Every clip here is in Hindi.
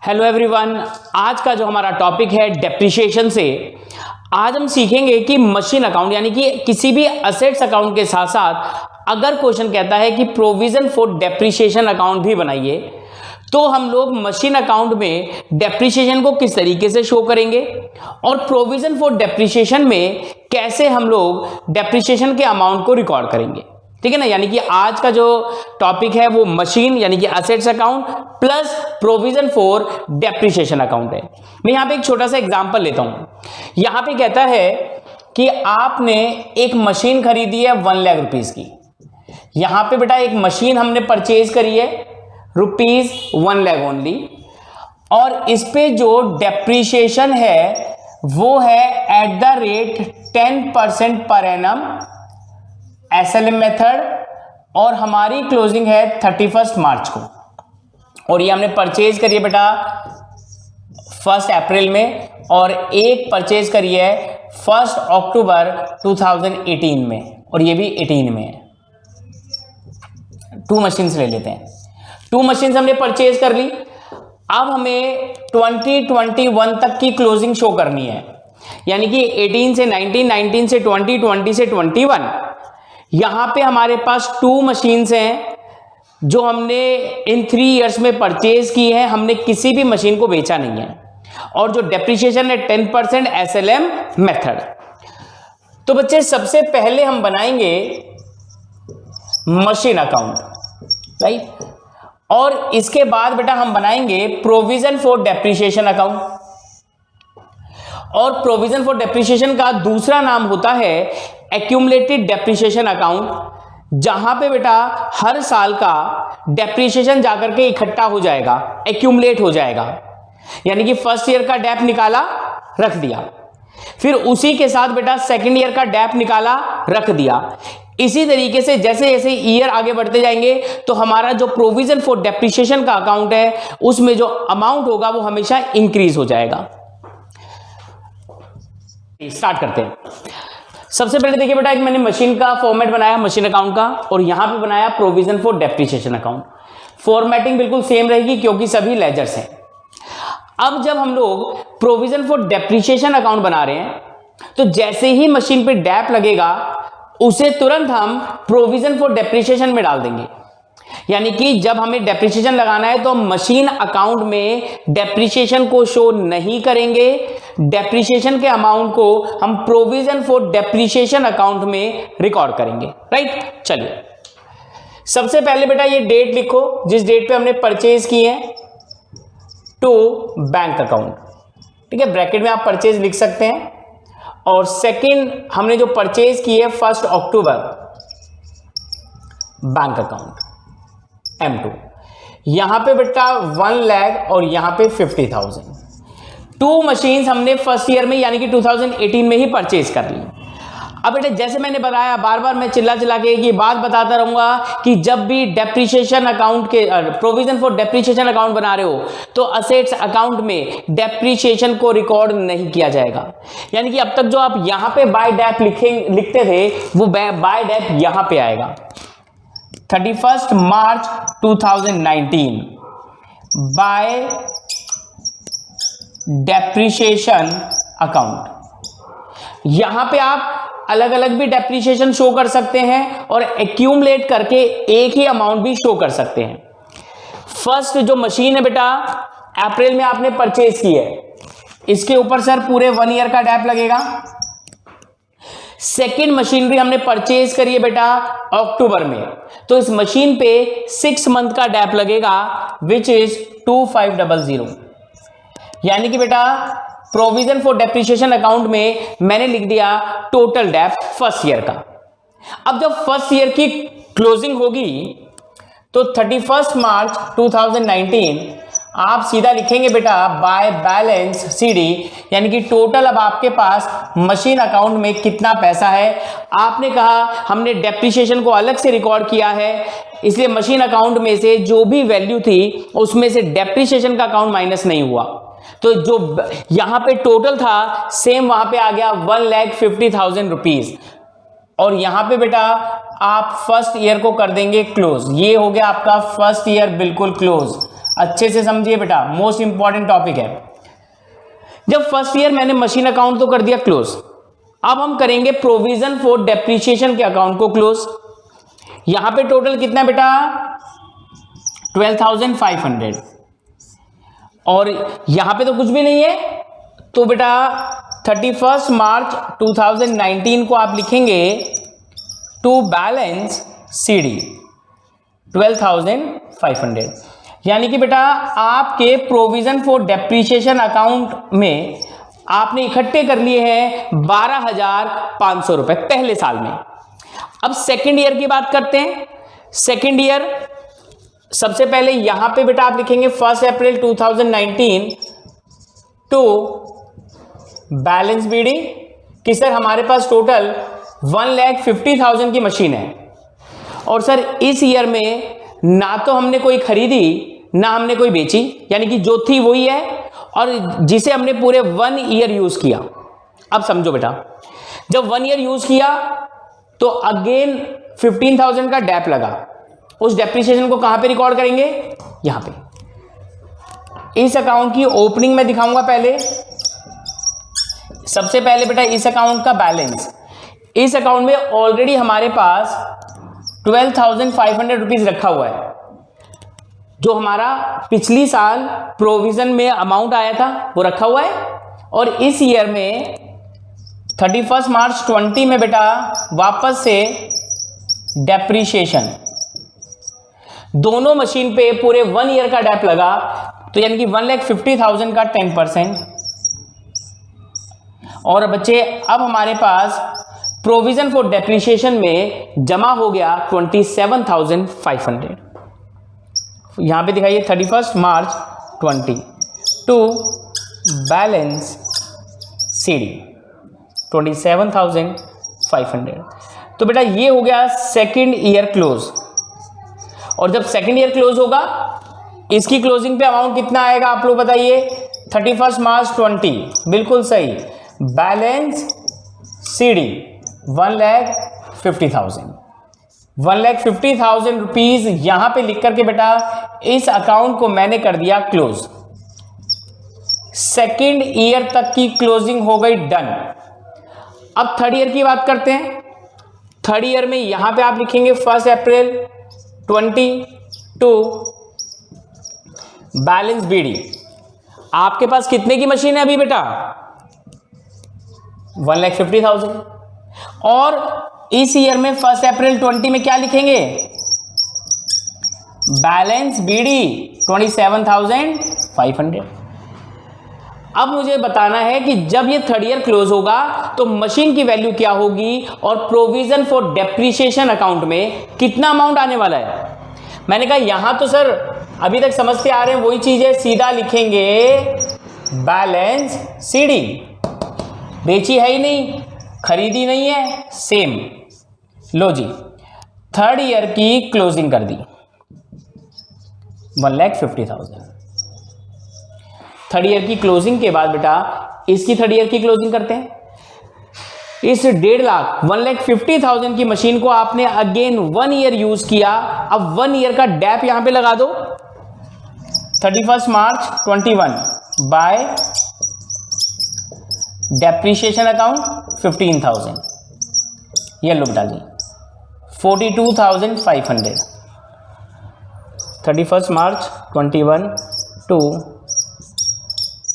हेलो एवरीवन, आज का जो हमारा टॉपिक है डेप्रिसिएशन से, आज हम सीखेंगे कि मशीन अकाउंट यानी कि किसी भी असेट्स अकाउंट के साथ साथ अगर क्वेश्चन कहता है कि प्रोविजन फॉर डेप्रिसिएशन अकाउंट भी बनाइए तो हम लोग मशीन अकाउंट में डेप्रिसिएशन को किस तरीके से शो करेंगे और प्रोविजन फॉर डेप्रिसिएशन में कैसे हम लोग डेप्रिसिएशन के अमाउंट को रिकॉर्ड करेंगे। ठीक है ना। यानी कि आज का जो टॉपिक है वो मशीन यानी कि assets account plus provision for depreciation account है। मैं यहां पे एक छोटा सा एग्जांपल लेता हूं। यहां पे कहता है कि आपने एक मशीन खरीदी है 1 लाख रुपीस की। यहां पे बेटा एक मशीन हमने परचेज करी है ₹1 लाख ओनली, और इस पे जो डेप्रिसिएशन है वो है at the rate 10% per annum SLM method, और हमारी क्लोजिंग है 31 मार्च को, और ये हमने परचेज करी है बेटा 1 अप्रैल में, और एक परचेज करी है 1 अक्टूबर 2018 में, और ये भी 18 में है। 2 मशीन्स ले लेते हैं। 2 मशीन्स हमने परचेज कर ली। अब हमें 2021 तक की क्लोजिंग शो करनी है, यानी कि 18 से 19, 19 से 20, 20 से 21। यहां पे हमारे पास 2 मशीन्स हैं जो हमने इन 3 इयर्स में परचेज की है। हमने किसी भी मशीन को बेचा नहीं है, और जो डेप्रिसिएशन है 10% SLM मेथड। तो बच्चे सबसे पहले हम बनाएंगे मशीन अकाउंट, राइट, और इसके बाद बेटा हम बनाएंगे प्रोविजन फॉर डेप्रिसिएशन अकाउंट। और प्रोविजन फॉर डेप्रिसिएशन का दूसरा नाम होता है एक्यूमुलेटेड डेप्रिसिएशन अकाउंट, जहां पे बेटा हर साल का डेप्रिसिएशन जाकर के इकट्ठा हो जाएगा, एक्यूमुलेट हो जाएगा। यानी कि फर्स्ट ईयर का डेप निकाला, रख दिया, फिर उसी के साथ बेटा सेकंड ईयर का डेप निकाला, रख दिया। इसी तरीके से जैसे जैसे ईयर आगे बढ़ते जाएंगे तो हमारा जो प्रोविजन फॉर डेप्रिसिएशन का अकाउंट है उसमें जो अमाउंट होगा वो हमेशा इंक्रीज हो जाएगा। स्टार्ट करते हैं। सबसे पहले देखिए बेटा, एक मैंने मशीन का फॉर्मेट बनाया मशीन अकाउंट का, और यहां पे बनाया provision for depreciation account. Formatting बिल्कुल सेम रहेगी क्योंकि सभी लेजर्स हैं। अब जब हम लोग प्रोविजन फॉर डेप्रिसिएशन अकाउंट बना रहे हैं तो जैसे ही मशीन पे डेप लगेगा उसे तुरंत हम प्रोविजन फॉर डेप्रिसिएशन में डाल देंगे। यानी कि जब हमें डेप्रिसिएशन लगाना है तो मशीन अकाउंट में डेप्रिसिएशन को शो नहीं करेंगे, डेप्रिसिएशन के अमाउंट को हम प्रोविजन फॉर डेप्रिसिएशन अकाउंट में रिकॉर्ड करेंगे, राइट। चलिए सबसे पहले बेटा ये डेट लिखो जिस डेट पे हमने परचेज की है, टू बैंक अकाउंट। ठीक है, ब्रैकेट में आप परचेज लिख सकते हैं। और सेकंड हमने जो परचेज की है 1 अक्टूबर, बैंक अकाउंट M2। यहां पे बेटा 1 लाख और यहां पे 50,000। 2 मशीन्स हमने फर्स्ट ईयर में यानी कि 2018 में ही परचेज कर ली। अब बेटा जैसे मैंने बताया, बार बार मैं चिल्ला चिल्ला के ये बात बताता रहूंगा कि जब भी डेप्रिसिएशन अकाउंट के प्रोविजन फॉर डेप्रिसिएशन अकाउंट बना रहे हो तो असेट्स अकाउंट में डेप्रिसिएशन को रिकॉर्ड नहीं किया जाएगा। यानी कि अब तक जो आप यहां पे बाय डेप लिखते थे वो बाय डेप यहां पे आएगा 31 मार्च 2019 बाय डेप्रिसिएशन अकाउंट। यहां पे आप अलग अलग भी डेप्रिसिएशन शो कर सकते हैं और एक्यूमुलेट करके एक ही अमाउंट भी शो कर सकते हैं। फर्स्ट जो मशीन है बेटा अप्रैल में आपने परचेज की है, इसके ऊपर सर पूरे 1 ईयर का डेप लगेगा। सेकेंड मशीनरी हमने परचेज करी है बेटा अक्टूबर में, तो इस मशीन पे 6 मंथ का डेप लगेगा विच इज 2500। यानी कि बेटा प्रोविजन फॉर डेप्रिसिएशन अकाउंट में मैंने लिख दिया टोटल डेप फर्स्ट ईयर का। अब जब फर्स्ट ईयर की क्लोजिंग होगी तो 31 मार्च 2019 आप सीधा लिखेंगे बेटा बाय बैलेंस CD, यानी कि टोटल अब आपके पास मशीन अकाउंट में कितना पैसा है। आपने कहा हमने डेप्रिसिएशन को अलग से रिकॉर्ड किया है, इसलिए मशीन अकाउंट में से जो भी वैल्यू थी उसमें से डेप्रिसिएशन का अकाउंट माइनस नहीं हुआ, तो जो यहां पे टोटल था सेम वहां पे आ गया 1,50,000 रुपीज। और यहां पे बेटा आप फर्स्ट ईयर को कर देंगे क्लोज। ये हो गया आपका फर्स्ट ईयर बिल्कुल क्लोज। अच्छे से समझिए बेटा, मोस्ट इंपॉर्टेंट टॉपिक है। जब फर्स्ट ईयर मैंने मशीन अकाउंट तो कर दिया क्लोज, अब हम करेंगे प्रोविजन फॉर डेप्रिसिएशन के अकाउंट को क्लोज। यहां पे टोटल कितना बेटा 12,500 और यहां पे तो कुछ भी नहीं है, तो बेटा 31 मार्च 2019 को आप लिखेंगे टू बैलेंस सीडी 12,500, यानी कि बेटा आपके प्रोविजन फॉर डेप्रिसिएशन अकाउंट में आपने इकट्ठे कर लिए हैं 12,500 रुपए पहले साल में। अब सेकेंड ईयर की बात करते हैं। सेकेंड ईयर सबसे पहले यहां पे बेटा आप लिखेंगे 1 अप्रैल 2019 टू बैलेंस बीडी कि सर हमारे पास टोटल 1,50,000 की मशीन है और सर इस ईयर में ना तो हमने कोई खरीदी ना हमने कोई बेची, यानी कि जो थी वही है और जिसे हमने पूरे 1 ईयर यूज किया। अब समझो बेटा, जब 1 ईयर यूज किया तो अगेन 15,000 का डेप लगा, उस डेप्रिसिएशन को कहां पे रिकॉर्ड करेंगे, यहां पे। इस अकाउंट की ओपनिंग में दिखाऊंगा पहले। सबसे पहले बेटा इस अकाउंट का बैलेंस, इस अकाउंट में ऑलरेडी हमारे पास 12,500 रुपीज रखा हुआ है, जो हमारा पिछली साल प्रोविजन में अमाउंट आया था वो रखा हुआ है। और इस ईयर में 31 मार्च 20 में बेटा वापस से डेप्रिसिएशन, दोनों मशीन पे पूरे 1 ईयर का डेप लगा, तो यानी कि 1,50,000 का 10%। और बच्चे अब हमारे पास प्रोविजन फॉर डेप्रिसिएशन में जमा हो गया 27,500। यहां पे दिखाइए 31 मार्च 20 टू बैलेंस सीडी 27,500। तो बेटा ये हो गया सेकेंड ईयर क्लोज। और जब सेकेंड ईयर क्लोज होगा इसकी क्लोजिंग पे अमाउंट कितना आएगा आप लोग बताइए, 31 मार्च 20, बिल्कुल सही। बैलेंस सीडी 1,50,000, 1,50,000 रुपीज यहां पे लिख करके बेटा इस अकाउंट को मैंने कर दिया क्लोज। सेकेंड ईयर तक की क्लोजिंग हो गई डन। अब थर्ड ईयर की बात करते हैं। थर्ड ईयर में यहां पे आप लिखेंगे 1 अप्रैल 20 टू बैलेंस बीडी। आपके पास कितने की मशीन है अभी बेटा, 1,50,000। और इस ईयर में 1 अप्रैल 20 में क्या लिखेंगे, बैलेंस बीडी 27,500। अब मुझे बताना है कि जब ये थर्ड ईयर क्लोज होगा तो मशीन की वैल्यू क्या होगी और प्रोविजन फॉर डेप्रिसिएशन अकाउंट में कितना अमाउंट आने वाला है। मैंने कहा यहां तो सर अभी तक समझते आ रहे हैं वही चीज है, सीधा लिखेंगे बैलेंस सीडी, बेची है ही नहीं, खरीदी नहीं है, सेम। लो जी थर्ड ईयर की क्लोजिंग कर दी 1,50,000। थर्ड ईयर की क्लोजिंग के बाद बेटा इसकी थर्ड ईयर की क्लोजिंग करते हैं। इस 1.5 लाख 1,50,000 की मशीन को आपने अगेन 1 ईयर यूज किया। अब 1 ईयर का डेप यहां पे लगा दो, 31 मार्च 21 बाय डेप्रिसिएशन अकाउंट 15,000, ये लो बेटा जी 42,500। 31 मार्च 21 टू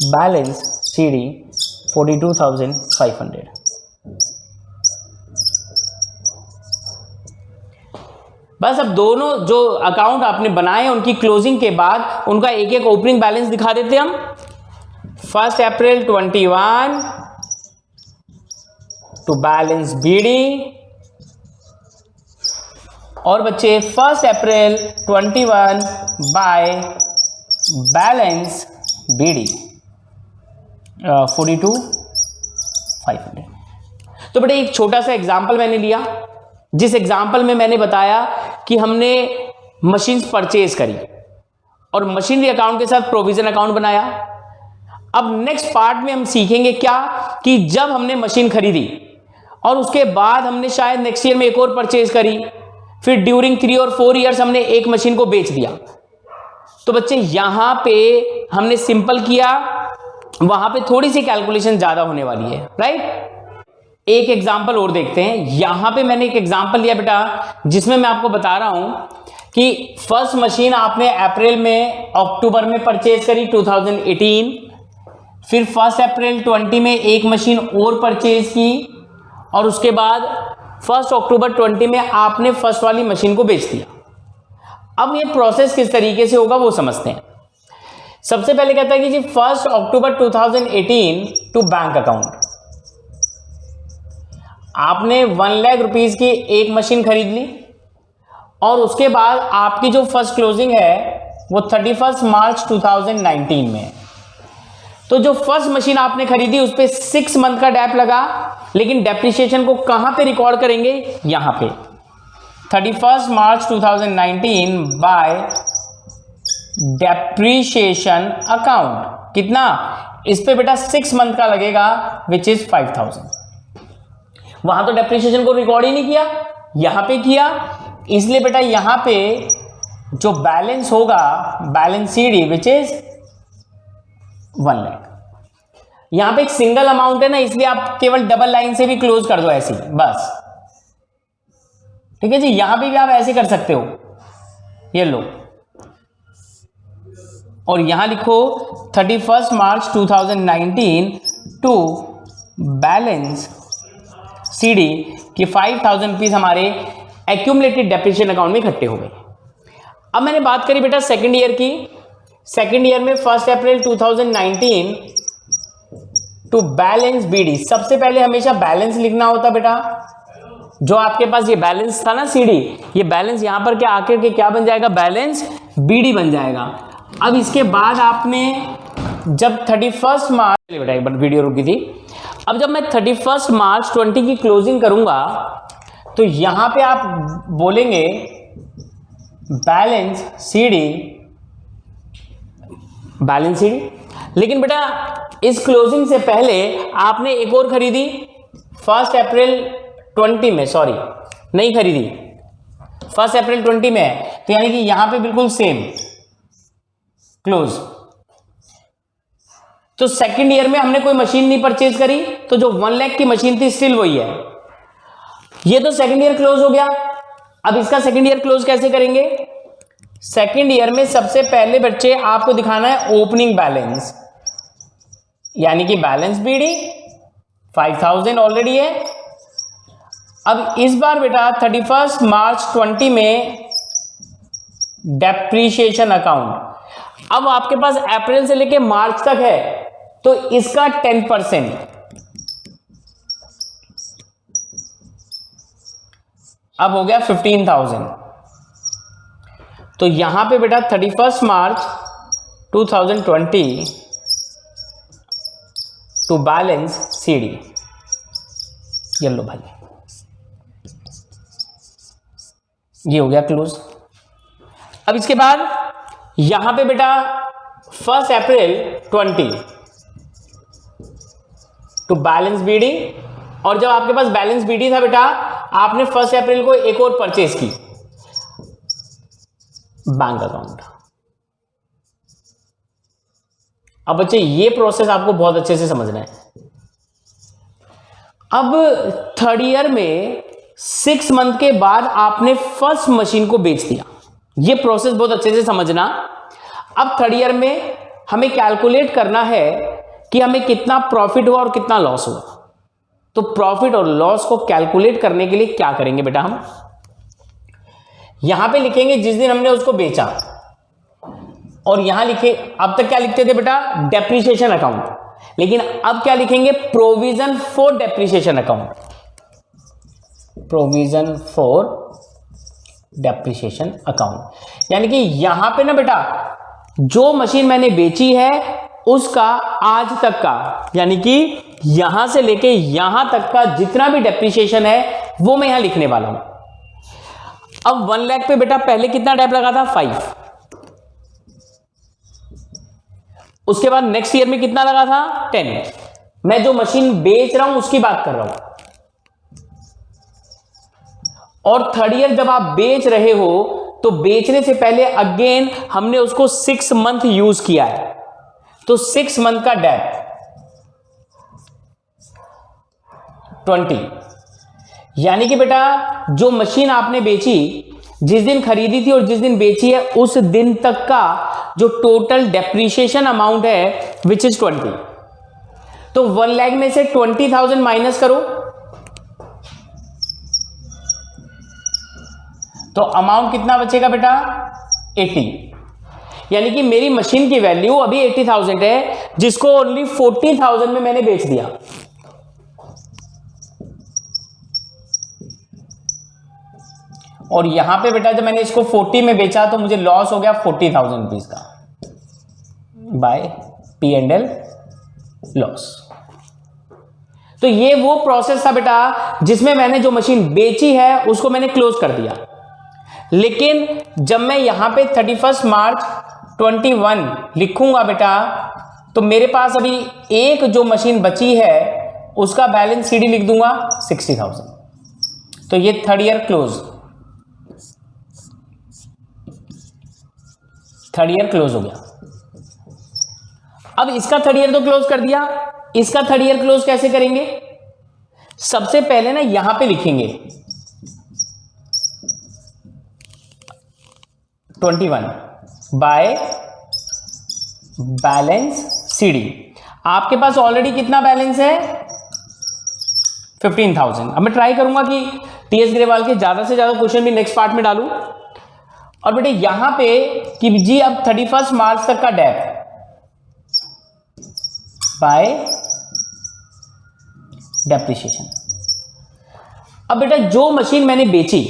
बैलेंस सीडी 42,500। बस अब दोनों जो अकाउंट आपने बनाए हैं उनकी क्लोजिंग के बाद उनका एक एक ओपनिंग बैलेंस दिखा देते हैं हम। 1 अप्रैल 21 टू बैलेंस बीडी, और बच्चे 1 अप्रैल 21 बाय बैलेंस बीडी 42,500। तो बेटे एक छोटा सा एग्जांपल मैंने लिया, जिस एग्जांपल में मैंने बताया कि हमने मशीन परचेज करी और मशीनरी अकाउंट के साथ प्रोविजन अकाउंट बनाया। अब नेक्स्ट पार्ट में हम सीखेंगे क्या कि जब हमने मशीन खरीदी और उसके बाद हमने शायद नेक्स्ट ईयर में एक और परचेज करी, फिर ड्यूरिंग 3 और 4 ईयर्स हमने एक मशीन को बेच दिया, तो बच्चे यहां पे हमने सिंपल किया, वहां पे थोड़ी सी कैलकुलेशन ज्यादा होने वाली है, राइट। एक एग्जांपल और देखते हैं। यहां पे मैंने एक एग्जांपल लिया बेटा, जिसमें मैं आपको बता रहा हूं कि फर्स्ट मशीन आपने अप्रैल में अक्टूबर में परचेज करी 2018, फिर 1 अप्रैल 20 में एक मशीन और परचेज की, और उसके बाद 1 अक्टूबर 20 में आपने फर्स्ट वाली मशीन को बेच दिया। अब ये प्रोसेस किस तरीके से होगा वो समझते हैं। सबसे पहले कहता है कि जी 1 अक्टूबर 2018 टू बैंक अकाउंट, आपने 1 लाख रुपीज की एक मशीन खरीद ली, और उसके बाद आपकी जो फर्स्ट क्लोजिंग है वो 31 मार्च 2019 में। तो जो फर्स्ट मशीन आपने खरीदी उस पे 6 मंथ का डैप लगा, लेकिन डेप्रिसिएशन को कहां पे रिकॉर्ड करेंगे, यहां पे 31 मार्च 2019 बाय डेप्रिसिएशन अकाउंट। कितना इस पे बेटा 6 मंथ का लगेगा, विच इज 5000। वहां तो डेप्रिसिएशन को रिकॉर्ड ही नहीं किया, यहां पे किया, इसलिए बेटा यहां पे जो बैलेंस होगा, balance CD which is 1 lakh. यहां पे एक सिंगल अमाउंट है ना, इसलिए आप केवल डबल लाइन से भी क्लोज कर दो ऐसे बस, ठीक है जी। यहां पे भी आप ऐसे कर सकते हो, ये लो, और यहां लिखो 31 मार्च 2019 टू बैलेंस सीडी कि 5000 रुपीज हमारे एक्यूमुलेटेड डेप्रिसिएशन अकाउंट में इकट्ठे हो गए। अब मैंने बात करी बेटा सेकंड ईयर की। सेकंड ईयर में 1 अप्रैल 2019 टू बैलेंस बीडी। सबसे पहले हमेशा बैलेंस लिखना होता बेटा। जो आपके पास ये बैलेंस था ना सीडी, ये बैलेंस यहां पर क्या आकर के क्या बन जाएगा, बैलेंस बीडी बन जाएगा। अब इसके बाद आपने जब 31 मार्च, बेटा एक बार वीडियो रुकी थी, अब जब मैं 31 मार्च 20 की क्लोजिंग करूंगा तो यहां पे आप बोलेंगे बैलेंस सीडी, बैलेंस सीडी। लेकिन बेटा इस क्लोजिंग से पहले आपने एक और खरीदी 1 अप्रैल 20 में, सॉरी नहीं खरीदी, 1 अप्रैल 20 में, तो यानी कि यहां पे बिल्कुल सेम क्लोज। तो सेकंड ईयर में हमने कोई मशीन नहीं परचेज करी, तो जो 1 लाख की मशीन थी स्टिल वही है। ये तो सेकंड ईयर क्लोज हो गया। अब इसका सेकंड ईयर क्लोज कैसे करेंगे? सेकंड ईयर में सबसे पहले बच्चे आपको दिखाना है ओपनिंग बैलेंस, यानी कि बैलेंस बीडी 5000 ऑलरेडी है। अब इस बार बेटा 31 मार्च 20 में डेप्रीशिएशन अकाउंट। अब आपके पास अप्रैल से लेके मार्च तक है, तो इसका 10% अब हो गया 15,000। तो यहां पे बेटा 31 मार्च 2020 टू बैलेंस सीडी, ये लो भाई, ये हो गया क्लोज। अब इसके बाद यहां पे बेटा 1 अप्रैल 20 टू बैलेंस बीडी, और जब आपके पास बैलेंस बीडी था बेटा, आपने 1 अप्रैल को एक और परचेज की बैंक अकाउंट। अब बच्चे ये प्रोसेस आपको बहुत अच्छे से समझना है। अब थर्ड ईयर में 6 मंथ के बाद आपने फर्स्ट मशीन को बेच दिया। ये प्रोसेस बहुत अच्छे से समझना। अब थर्ड ईयर में हमें कैलकुलेट करना है कि हमें कितना प्रॉफिट हुआ और कितना लॉस हुआ। तो प्रॉफिट और लॉस को कैलकुलेट करने के लिए क्या करेंगे बेटा, हम यहां पे लिखेंगे जिस दिन हमने उसको बेचा, और यहां लिखे, अब तक क्या लिखते थे बेटा, डेप्रिसिएशन अकाउंट, लेकिन अब क्या लिखेंगे, provision for depreciation account, provision for depreciation account. यानी कि यहां पे ना बेटा जो मशीन मैंने बेची है उसका आज तक का, यानी कि यहां से लेके यहां तक का जितना भी डेप्रिसिएशन है वो मैं यहां लिखने वाला हूं। अब 1 लाख पे बेटा पहले कितना डेप लगा था, 5। उसके बाद नेक्स्ट ईयर में कितना लगा था, 10। मैं जो मशीन बेच रहा हूं उसकी बात कर रहा हूं। और थर्ड ईयर जब आप बेच रहे हो तो बेचने से पहले अगेन हमने उसको 6 मंथ यूज किया है, तो 6 मंथ का डेट 20। यानी कि बेटा जो मशीन आपने बेची, जिस दिन खरीदी थी और जिस दिन बेची है, उस दिन तक का जो टोटल डेप्रीशिएशन अमाउंट है विच इज 20। तो 1 लाख में से 20,000 माइनस करो तो अमाउंट कितना बचेगा बेटा 80। यानी कि मेरी मशीन की वैल्यू अभी 80,000 है, जिसको ओनली 40,000 में मैंने बेच दिया। और यहां पे बेटा जब मैंने इसको 40 में बेचा तो मुझे लॉस हो गया 40,000 रुपीज का बाय P&L लॉस। तो ये वो प्रोसेस था बेटा जिसमें मैंने जो मशीन बेची है उसको मैंने क्लोज कर दिया। लेकिन जब मैं यहां पे 31 मार्च 21 लिखूंगा बेटा, तो मेरे पास अभी एक जो मशीन बची है उसका बैलेंस CD लिख दूंगा 60,000। तो ये 3rd year close, 3rd year close हो गया। अब इसका 3rd ईयर तो क्लोज कर दिया, इसका 3rd ईयर क्लोज कैसे करेंगे? सबसे पहले ना यहां पे लिखेंगे 21 बाय बैलेंस CD। आपके पास ऑलरेडी कितना बैलेंस है 15,000। अब मैं ट्राई करूंगा कि TS ग्रेवाल के ज्यादा से ज्यादा क्वेश्चन भी नेक्स्ट पार्ट में डालूं। और बेटे यहां पे कि जी अब 31 मार्च तक का डेट बाय डेप्रिसिएशन। अब बेटा जो मशीन मैंने बेची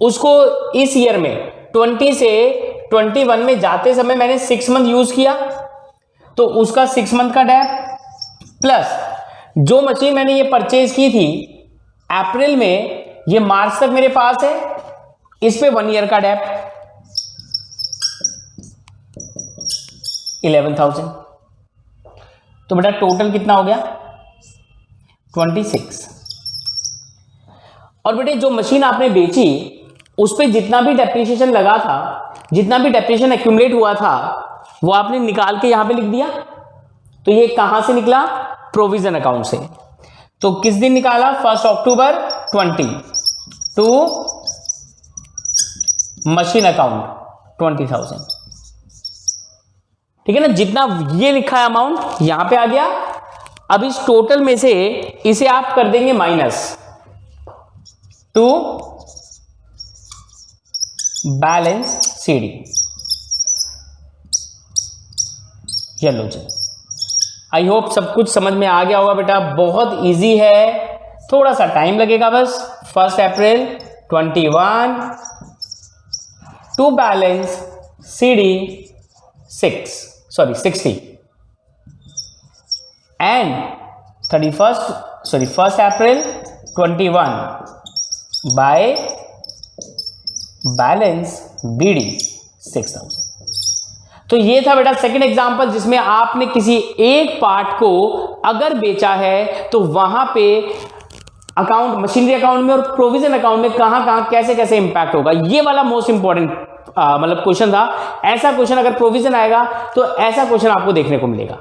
उसको इस ईयर में 20 से 21 में जाते समय मैंने 6 मंथ यूज किया, तो उसका 6 मंथ का डेट प्लस जो मशीन मैंने ये परचेज की थी अप्रैल में, ये मार्च तक मेरे पास है, इस पे 1 ईयर का डेट 11,000। तो बेटा टोटल कितना हो गया 26। और बेटे जो मशीन आपने बेची उस पे जितना भी डेप्रिसिएशन लगा था, जितना भी डेप्रिसिएशन एक्यूमुलेट हुआ था, वो आपने निकाल के यहां पे लिख दिया। तो ये कहां से निकला? प्रोविजन अकाउंट से। तो किस दिन निकाला? 1 अक्टूबर 20 टू मशीन अकाउंट 20,000। ठीक है ना, जितना ये लिखा है अमाउंट यहां पे आ गया। अब इस टोटल में से इसे आप कर देंगे माइनस टू बैलेंस CD। चलो जी, आई होप सब कुछ समझ में आ गया होगा बेटा। बहुत इजी है, थोड़ा सा टाइम लगेगा बस। 1 April 21 to balance CD 60 and 1 April 21 by balance BD 6,000। तो ये था बेटा सेकंड एग्जांपल जिसमें आपने किसी एक पार्ट को अगर बेचा है तो वहां पे अकाउंट, मशीनरी अकाउंट में और प्रोविजन अकाउंट में कहां कैसे कैसे इंपैक्ट होगा। ये वाला मोस्ट इंपॉर्टेंट मतलब क्वेश्चन था। ऐसा क्वेश्चन अगर प्रोविजन आएगा तो ऐसा क्वेश्चन आपको देखने को मिलेगा।